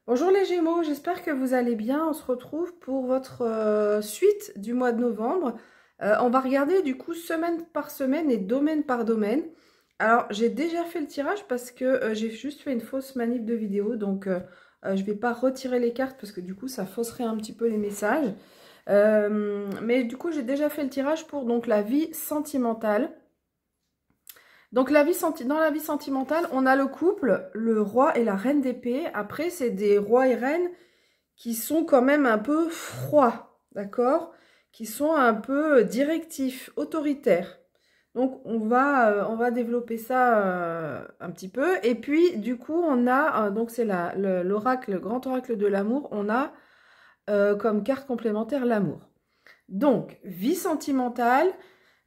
Bonjour les Gémeaux, j'espère que vous allez bien. On se retrouve pour votre suite du mois de novembre. On va regarder du coup semaine par semaine et domaine par domaine. Alors j'ai déjà fait le tirage parce que j'ai juste fait une fausse manip de vidéo. Donc je ne vais pas retirer les cartes parce que du coup ça fausserait un petit peu les messages. Mais du coup j'ai déjà fait le tirage pour donc la vie sentimentale. Donc dans la vie sentimentale, on a le couple, le roi et la reine d'épée. Après, c'est des rois et reines qui sont quand même un peu froids, d'accord? Qui sont un peu directifs, autoritaires. Donc, on va développer ça un petit peu. Et puis, du coup, on a, donc c'est l'oracle, le grand oracle de l'amour, on a comme carte complémentaire l'amour. Donc, vie sentimentale,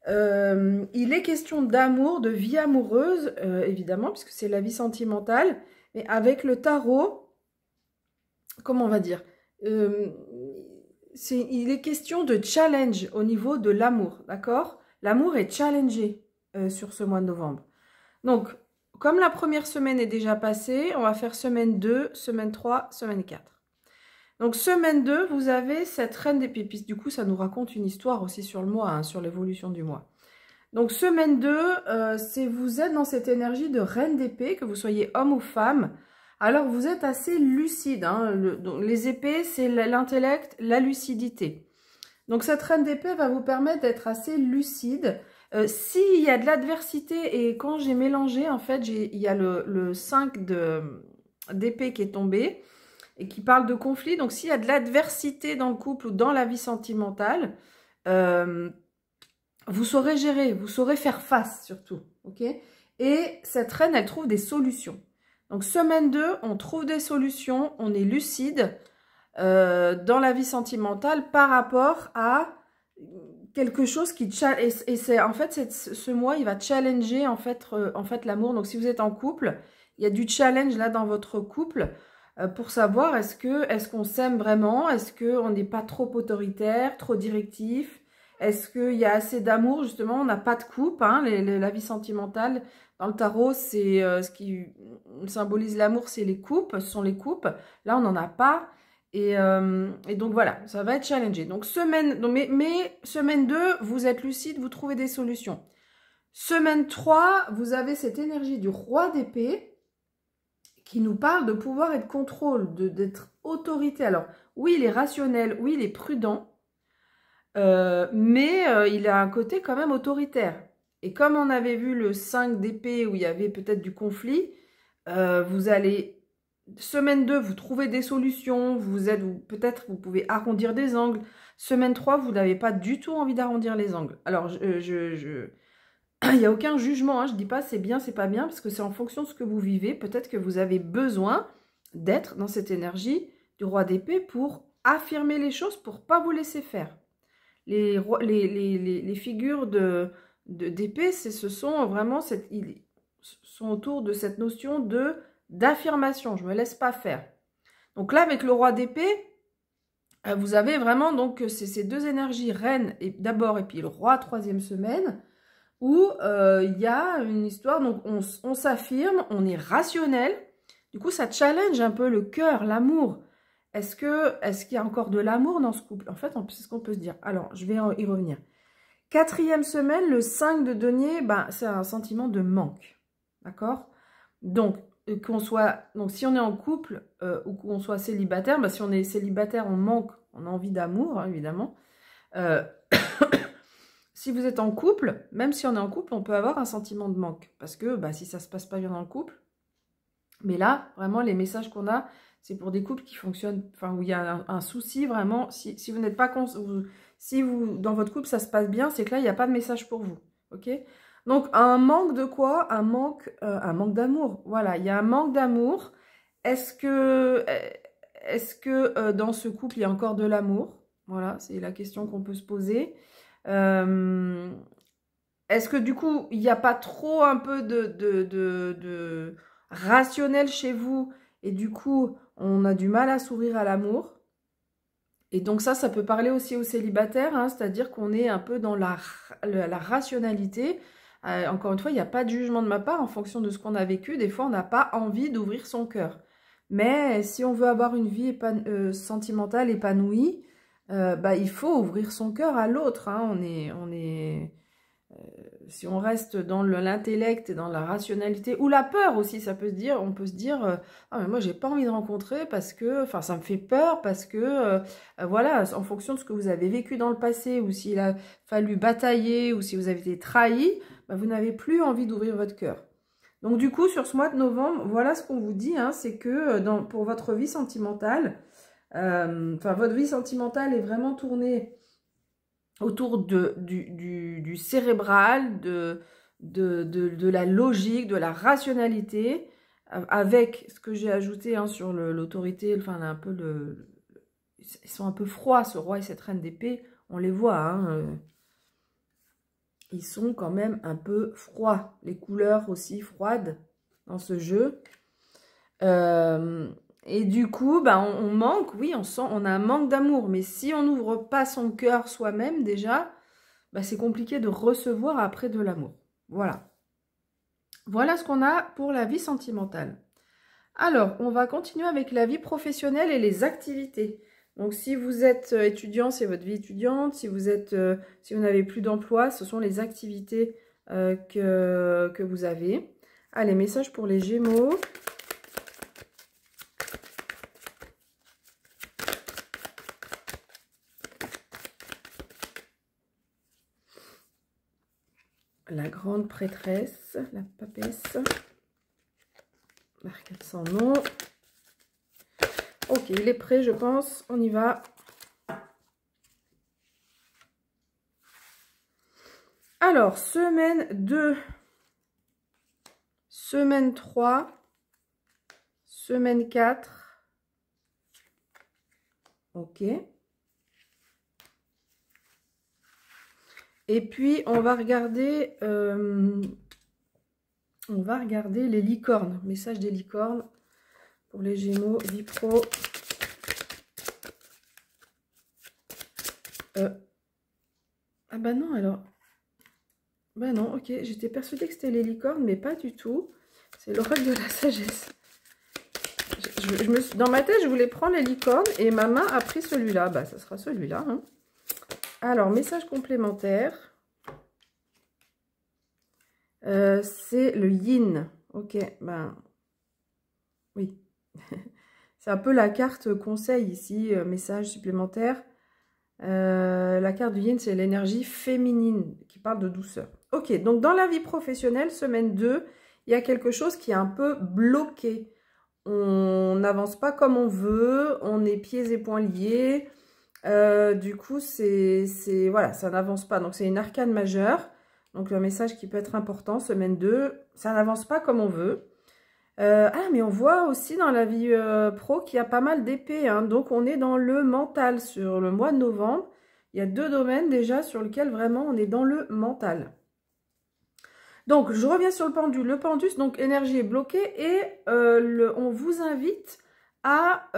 il est question d'amour, de vie amoureuse, évidemment, puisque c'est la vie sentimentale. Mais avec le tarot, comment on va dire il est question de challenge au niveau de l'amour, d'accord? L'amour est challengé sur ce mois de novembre. Donc, comme la première semaine est déjà passée, on va faire semaine 2, semaine 3, semaine 4. Donc, semaine 2, vous avez cette reine des pépites. Du coup, ça nous raconte une histoire aussi sur le mois, hein, sur l'évolution du mois. Donc, semaine 2, c'est vous êtes dans cette énergie de reine d'épée, que vous soyez homme ou femme. Alors, vous êtes assez lucide. Hein, donc, les épées, c'est l'intellect, la lucidité. Donc, cette reine d'épée va vous permettre d'être assez lucide. S'il y a de l'adversité, et quand j'ai mélangé, en fait, il y a le 5 d'épée qui est tombé, et qui parle de conflit. Donc, s'il y a de l'adversité dans le couple ou dans la vie sentimentale, vous saurez gérer, vous saurez faire face surtout, ok? Et cette reine, elle trouve des solutions. Donc, semaine 2, on trouve des solutions, on est lucide dans la vie sentimentale par rapport à quelque chose qui... Et c'est en fait, ce mois, il va challenger en fait l'amour. Donc, si vous êtes en couple, il y a du challenge là dans votre couple pour savoir est-ce qu'on s'aime vraiment? Est-ce qu'on n'est pas trop autoritaire, trop directif? Est-ce qu'il y a assez d'amour? Justement, on n'a pas de coupe. Hein, la vie sentimentale, dans le tarot, c'est ce qui symbolise l'amour, c'est les coupes. Ce sont les coupes. Là, on n'en a pas. Et donc, voilà, ça va être challengé. Donc, mais semaine 2, vous êtes lucide, vous trouvez des solutions. Semaine 3, vous avez cette énergie du roi d'épée qui nous parle de pouvoir et de contrôle, d'être autorité. Alors, oui, il est rationnel, oui, il est prudent, mais il a un côté quand même autoritaire. Et comme on avait vu le 5 d'épée où il y avait peut-être du conflit, vous allez, semaine 2, vous trouvez des solutions, peut-être vous pouvez arrondir des angles. Semaine 3, vous n'avez pas du tout envie d'arrondir les angles. Alors, il n'y a aucun jugement, hein, je ne dis pas c'est bien, c'est pas bien, parce que c'est en fonction de ce que vous vivez. Peut-être que vous avez besoin d'être dans cette énergie du roi d'épée pour affirmer les choses, pour ne pas vous laisser faire. Les figures d'épée, ce sont vraiment ils sont autour de cette notion d'affirmation. Je ne me laisse pas faire. Donc là, avec le roi d'épée, vous avez vraiment donc ces deux énergies, reine d'abord et puis le roi, troisième semaine, où il y a une histoire, donc on s'affirme, on est rationnel. Du coup, ça challenge un peu le cœur, l'amour. Est-ce qu'il y a encore de l'amour dans ce couple? En fait, c'est ce qu'on peut se dire. Alors, je vais y revenir. Quatrième semaine, le 5 de denier, ben, c'est un sentiment de manque. D'accord? Donc, si on est en couple ou qu'on soit célibataire, ben, si on est célibataire, on manque, on a envie d'amour, hein, évidemment. Si vous êtes en couple, même si on est en couple, on peut avoir un sentiment de manque. Parce que bah, si ça ne se passe pas bien dans le couple, mais là, vraiment, les messages qu'on a, c'est pour des couples qui fonctionnent, enfin, où il y a un souci, vraiment. Si vous n'êtes pas... dans votre couple, ça se passe bien, c'est que là, il n'y a pas de message pour vous. Ok? Donc, un manque de quoi? Un manque d'amour. Voilà, il y a un manque d'amour. Est-ce que dans ce couple, il y a encore de l'amour? Voilà, c'est la question qu'on peut se poser. Est-ce que du coup, il n'y a pas trop un peu de rationnel chez vous et du coup, on a du mal à s'ouvrir à l'amour? Et donc ça peut parler aussi aux célibataires, hein, c'est-à-dire qu'on est un peu dans la rationalité. Encore une fois, il n'y a pas de jugement de ma part en fonction de ce qu'on a vécu. Des fois, on n'a pas envie d'ouvrir son cœur. Mais si on veut avoir une vie sentimentale épanouie, bah, il faut ouvrir son cœur à l'autre. Hein. Si on reste dans l'intellect et dans la rationalité, ou la peur aussi, ça peut se dire, on peut se dire, ah mais moi j'ai pas envie de rencontrer parce que, enfin ça me fait peur parce que, voilà, en fonction de ce que vous avez vécu dans le passé, ou s'il a fallu batailler, ou si vous avez été trahi, bah, vous n'avez plus envie d'ouvrir votre cœur. Donc du coup, sur ce mois de novembre, voilà ce qu'on vous dit, hein, c'est que pour votre vie sentimentale, votre vie sentimentale est vraiment tournée autour du cérébral, de la logique, de la rationalité, avec ce que j'ai ajouté hein, sur l'autorité, enfin un peu ils sont un peu froids, ce roi et cette reine d'épée, on les voit, hein, ils sont quand même un peu froids, les couleurs aussi froides dans ce jeu. Et du coup, bah, on manque, oui, on a un manque d'amour. Mais si on n'ouvre pas son cœur soi-même déjà, bah, c'est compliqué de recevoir après de l'amour. Voilà. Voilà ce qu'on a pour la vie sentimentale. Alors, on va continuer avec la vie professionnelle et les activités. Donc, si vous êtes étudiant, c'est votre vie étudiante. Si vous n'avez plus d'emploi, ce sont les activités que vous avez. Allez, message pour les Gémeaux. La grande prêtresse, la papesse. L'arcade sans nom. Ok, il est prêt, je pense. On y va. Alors, semaine 2, semaine 3, semaine 4. Ok. Et puis, on va regarder les licornes. Message des licornes pour les Gémeaux, vie pro. Ah bah non, alors. Bah non, ok. J'étais persuadée que c'était les licornes, mais pas du tout. C'est l'oracle de la sagesse. Dans ma tête, je voulais prendre les licornes et ma main a pris celui-là. Bah, ça sera celui-là, hein. Alors, message complémentaire. C'est le yin. Ok, ben oui. C'est un peu la carte conseil ici, message supplémentaire. La carte du yin, c'est l'énergie féminine qui parle de douceur. Ok, donc dans la vie professionnelle, semaine 2, il y a quelque chose qui est un peu bloqué. On n'avance pas comme on veut, on est pieds et poings liés. Du coup, voilà, ça n'avance pas. Donc, c'est une arcane majeure. Donc, un message qui peut être important, semaine 2. Ça n'avance pas comme on veut. Ah, mais on voit aussi dans la vie pro qu'il y a pas mal d'épées. Hein. Donc, on est dans le mental sur le mois de novembre. Il y a 2 domaines déjà sur lesquels vraiment on est dans le mental. Donc, je reviens sur le pendule. Le pendule, donc, énergie est bloquée et on vous invite à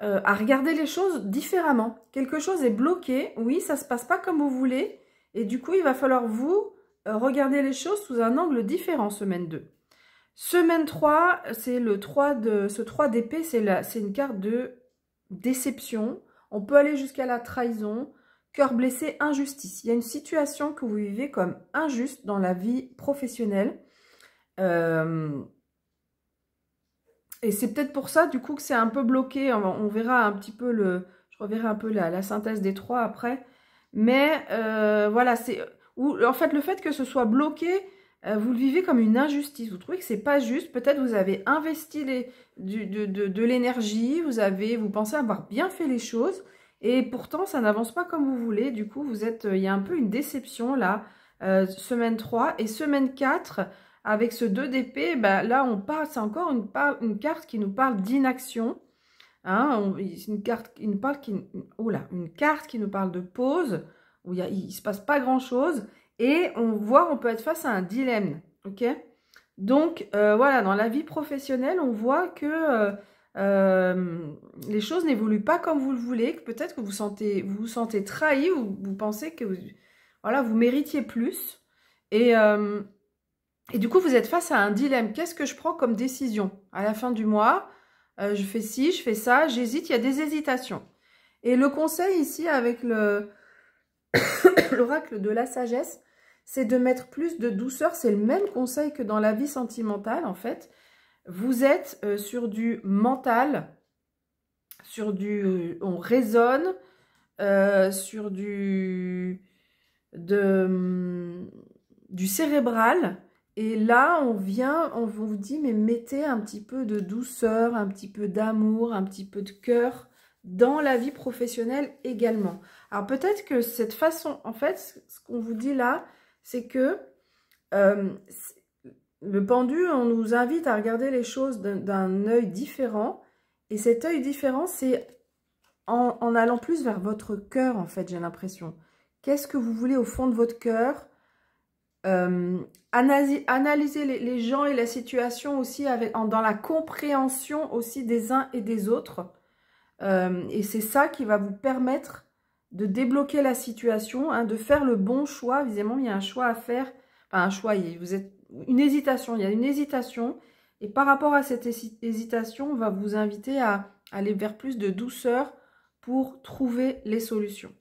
regarder les choses différemment. Quelque chose est bloqué, oui, ça ne se passe pas comme vous voulez. Et du coup, il va falloir vous regarder les choses sous un angle différent, semaine 2. Semaine 3, c'est ce 3 d'épée, c'est une carte de déception. On peut aller jusqu'à la trahison, cœur blessé, injustice. Il y a une situation que vous vivez comme injuste dans la vie professionnelle. Et c'est peut-être pour ça, du coup, que c'est un peu bloqué. On verra un petit peu je reverrai un peu la synthèse des 3 après. Mais voilà, en fait, le fait que ce soit bloqué, vous le vivez comme une injustice. Vous trouvez que c'est pas juste. Peut-être vous avez investi de l'énergie, vous pensez avoir bien fait les choses, et pourtant ça n'avance pas comme vous voulez. Du coup, il y a un peu une déception là, semaine 3 et semaine 4. Avec ce 2 d'épée, bah, là, c'est encore une carte qui nous parle d'inaction. Hein, une carte qui nous parle de pause, où il ne se passe pas grand-chose. Et on peut être face à un dilemme. Ok. Donc, voilà, dans la vie professionnelle, on voit que les choses n'évoluent pas comme vous le voulez, que peut-être que vous vous sentez trahi, ou vous pensez que voilà, vous méritiez plus. Et Et du coup, vous êtes face à un dilemme. Qu'est-ce que je prends comme décision? À la fin du mois, je fais ci, je fais ça, j'hésite, il y a des hésitations. Et le conseil ici avec l'oracle de la sagesse, c'est de mettre plus de douceur. C'est le même conseil que dans la vie sentimentale, en fait. Vous êtes sur du mental, sur du... on raisonne, sur du cérébral. Et là, on vous dit, mais mettez un petit peu de douceur, un petit peu d'amour, un petit peu de cœur dans la vie professionnelle également. Alors peut-être que cette façon, en fait, ce qu'on vous dit là, c'est que le pendu, on nous invite à regarder les choses d'un œil différent. Et cet œil différent, c'est en allant plus vers votre cœur, en fait, j'ai l'impression. Qu'est-ce que vous voulez au fond de votre cœur? Analyser les gens et la situation aussi dans la compréhension aussi des uns et des autres. Et c'est ça qui va vous permettre de débloquer la situation, hein, de faire le bon choix. Visiblement, il y a un choix à faire. Enfin, un choix, vous êtes une hésitation. Il y a une hésitation. Et par rapport à cette hésitation, on va vous inviter à aller vers plus de douceur pour trouver les solutions.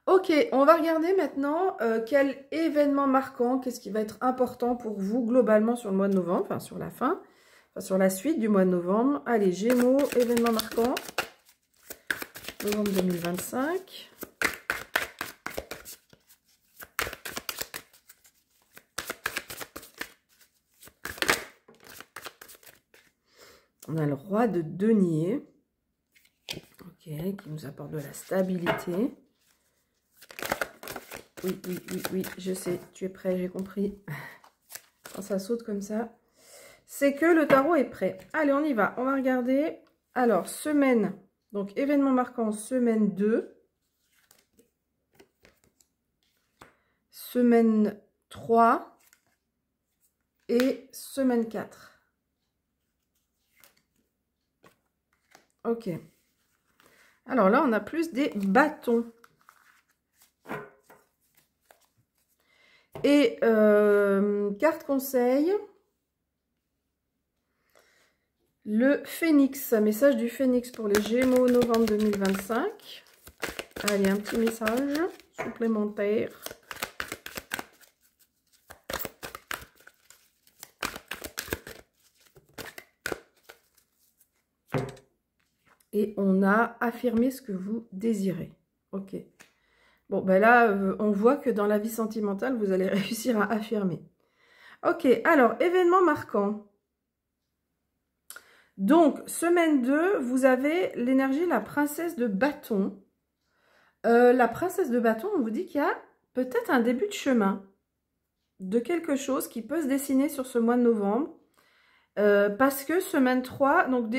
Ok, on va regarder maintenant quel événement marquant, qu'est-ce qui va être important pour vous globalement sur le mois de novembre, enfin sur la fin, enfin sur la suite du mois de novembre. Allez, Gémeaux, événement marquant, novembre 2025. On a le roi de denier, ok, qui nous apporte de la stabilité. Oui, je sais, tu es prêt, j'ai compris. Quand ça saute comme ça, c'est que le tarot est prêt. Allez, on y va, on va regarder. Alors, semaine, donc événement marquant, semaine 2. Semaine 3 et semaine 4. Ok. Alors là, on a plus des bâtons. Et carte conseil, le phénix, message du phénix pour les Gémeaux novembre 2025. Allez, un petit message supplémentaire. Et on a affirmé ce que vous désirez. Ok. Bon, ben là, on voit que dans la vie sentimentale, vous allez réussir à affirmer. Ok, alors, événement marquant. Donc, semaine 2, vous avez l'énergie la princesse de bâton. La princesse de bâton, on vous dit qu'il y a peut-être un début de chemin de quelque chose qui peut se dessiner sur ce mois de novembre. Parce que semaine 3, donc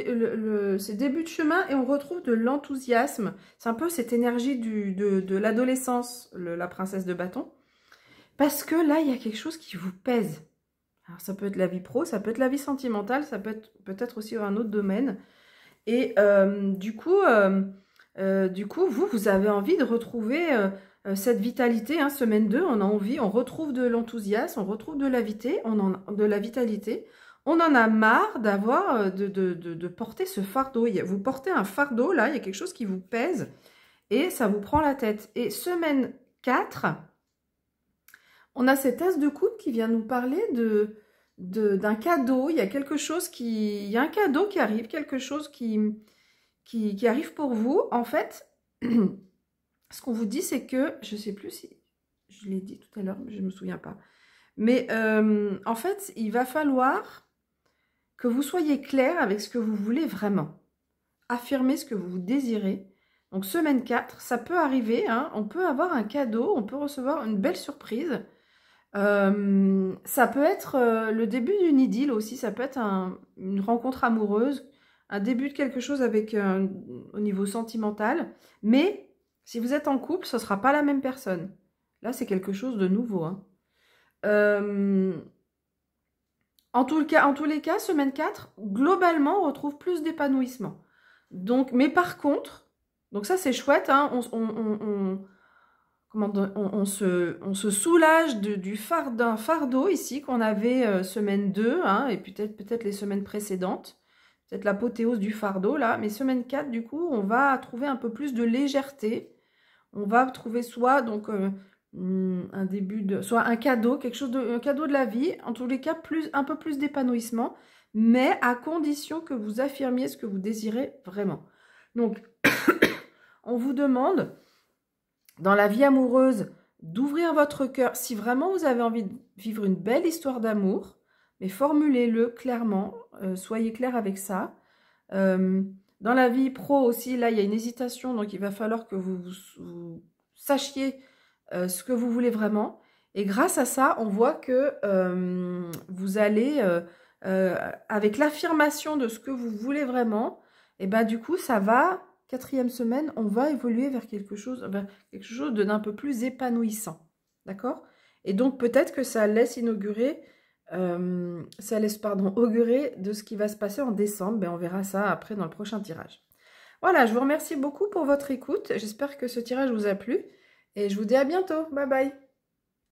c'est début de chemin et on retrouve de l'enthousiasme. C'est un peu cette énergie de l'adolescence, la princesse de bâton. Parce que là, il y a quelque chose qui vous pèse. Alors, ça peut être la vie pro, ça peut être la vie sentimentale, ça peut être peut-être aussi un autre domaine. Et du coup, vous avez envie de retrouver cette vitalité. Hein, semaine 2, on a envie, on retrouve de l'enthousiasme, on retrouve de la vitalité. On en a marre d'avoir, de porter ce fardeau. Vous portez un fardeau, là, il y a quelque chose qui vous pèse et ça vous prend la tête. Et semaine 4, on a cet as de coupe qui vient nous parler d'un cadeau. Il y a quelque chose il y a un cadeau qui arrive, quelque chose qui arrive pour vous. En fait, ce qu'on vous dit, c'est que, je ne sais plus si je l'ai dit tout à l'heure, mais je ne me souviens pas. Mais en fait, il va falloir que vous soyez clair avec ce que vous voulez vraiment. Affirmez ce que vous désirez. Donc, semaine 4, ça peut arriver. Hein, on peut avoir un cadeau, on peut recevoir une belle surprise. Ça peut être le début d'une idylle aussi. Ça peut être une rencontre amoureuse, un début de quelque chose avec au niveau sentimental. Mais si vous êtes en couple, ce ne sera pas la même personne. Là, c'est quelque chose de nouveau. Hein. En tous les cas, semaine 4, globalement, on retrouve plus d'épanouissement. Donc, mais par contre, donc ça c'est chouette, hein, on se soulage d'un fardeau ici qu'on avait semaine 2, hein, et peut-être les semaines précédentes. Peut-être l'apothéose du fardeau là. Mais semaine 4, du coup, on va trouver un peu plus de légèreté. On va trouver soit donc soit un cadeau, un cadeau de la vie. En tous les cas, un peu plus d'épanouissement. Mais à condition que vous affirmiez ce que vous désirez vraiment. Donc, on vous demande, dans la vie amoureuse, d'ouvrir votre cœur. Si vraiment vous avez envie de vivre une belle histoire d'amour, mais formulez-le clairement, soyez clair avec ça. Dans la vie pro aussi, là, il y a une hésitation, donc il va falloir que vous sachiez ce que vous voulez vraiment. Et grâce à ça, on voit que vous allez, avec l'affirmation de ce que vous voulez vraiment, et ben du coup, ça va, 4e semaine, on va évoluer vers quelque chose d'un peu plus épanouissant. D'accord? Et donc, peut-être que ça laisse augurer de ce qui va se passer en décembre. Ben, on verra ça après dans le prochain tirage. Voilà, je vous remercie beaucoup pour votre écoute. J'espère que ce tirage vous a plu. Et je vous dis à bientôt. Bye bye.